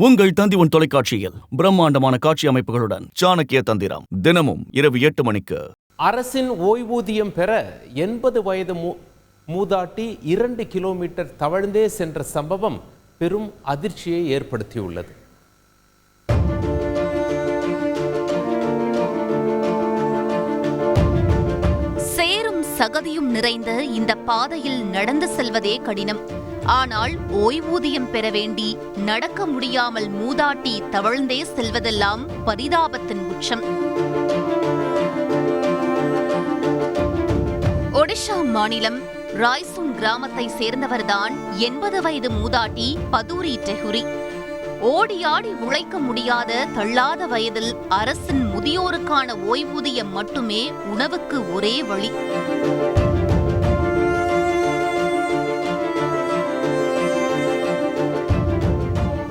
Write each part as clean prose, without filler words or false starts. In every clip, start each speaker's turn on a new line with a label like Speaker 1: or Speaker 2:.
Speaker 1: உங்கள் தந்தி தொலைக்காட்சியில் பிரம்மாண்டமான காட்சி அமைப்புகளுடன் சாணக்கிய தந்திரம் தினமும் இரவு 8 மணிக்கு.
Speaker 2: அரசின் ஓய்வூதியம் பெற 80 வயது மூதாட்டி 2 கிலோமீட்டர் தவழ்ந்தே சென்ற சம்பவம் பெரும் அதிர்ச்சியை ஏற்படுத்தியுள்ளது.
Speaker 3: சேரும் சகதியும் நிறைந்த இந்த பாதையில் நடந்து செல்வதே கடினம். ஆனால் ஓய்வூதியம் பெற வேண்டி நடக்க முடியாமல் மூதாட்டி தவழ்ந்தே செல்வதெல்லாம் பரிதாபத்தின் உச்சம். ஒடிஷா மாநிலம் ராய்சுன் கிராமத்தை சேர்ந்தவர்தான் 80 வயது மூதாட்டி பதூரி டெஹுரி. ஓடி ஆடி உழைக்க முடியாத தள்ளாத வயதில் அரசின் முதியோருக்கான ஓய்வூதியம் மட்டுமே உணவுக்கு ஒரே வழி.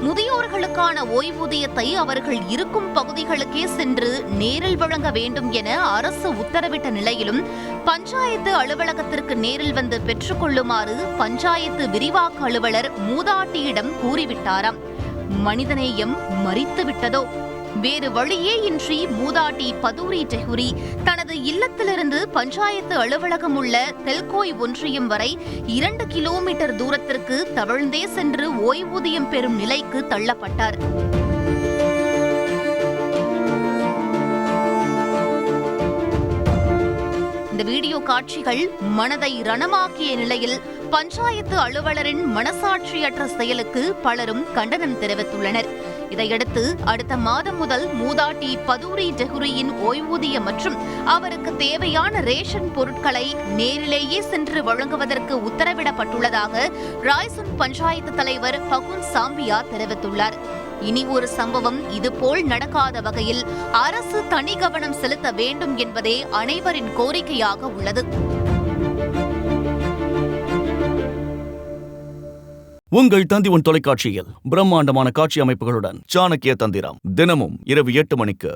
Speaker 3: முதியோர்களுக்கான ஓய்வூதியத்தை அவர்கள் இருக்கும் பகுதிகளுக்கே சென்று நேரில் வழங்க வேண்டும் என அரசு உத்தரவிட்ட நிலையிலும் பஞ்சாயத்து அலுவலகத்திற்கு நேரில் வந்து பெற்றுக்கொள்ளுமாறு பஞ்சாயத்து விரிவாக்க அலுவலர் மூதாட்டியிடம் கூறிவிட்டாராம். மனிதநேயம் மரித்து விட்டதோ? வேறு வழியே இன்றி மூதாட்டி பதூரி டெஹுரி தனது இல்லத்திலிருந்து பஞ்சாயத்து அலுவலகம் உள்ள தெல்கோய் ஒன்றியம் வரை 2 கிலோமீட்டர் தூரத்திற்கு தவழ்ந்தே சென்று ஓய்வூதியம் பெறும் நிலைக்கு தள்ளப்பட்டார். இந்த வீடியோ காட்சிகள் மனதை ரணமாக்கிய நிலையில் பஞ்சாயத்து அலுவலரின் மனசாட்சியற்ற செயலுக்கு பலரும் கண்டனம் தெரிவித்துள்ளனர். இதையடுத்து அடுத்த மாதம் முதல் மூதாட்டி பதூரி டெஹுரியின் ஓய்வூதியம் மற்றும் அவருக்கு தேவையான ரேஷன் பொருட்களை நேரிலேயே சென்று வழங்குவதற்கு உத்தரவிடப்பட்டுள்ளதாக ராய்சுன் பஞ்சாயத்து தலைவர் பகுன் சாம்பியா தெரிவித்துள்ளார். இனி ஒரு சம்பவம் இதுபோல் நடக்காத வகையில் அரசு தனி கவனம் செலுத்த வேண்டும் என்பதே அனைவரின் கோரிக்கையாக உள்ளது.
Speaker 1: உங்கள் தந்தி தொலைக்காட்சியில் பிரம்மாண்டமான காட்சி அமைப்புகளுடன் சாணக்கிய தந்திரம் தினமும் இரவு 8 மணிக்கு.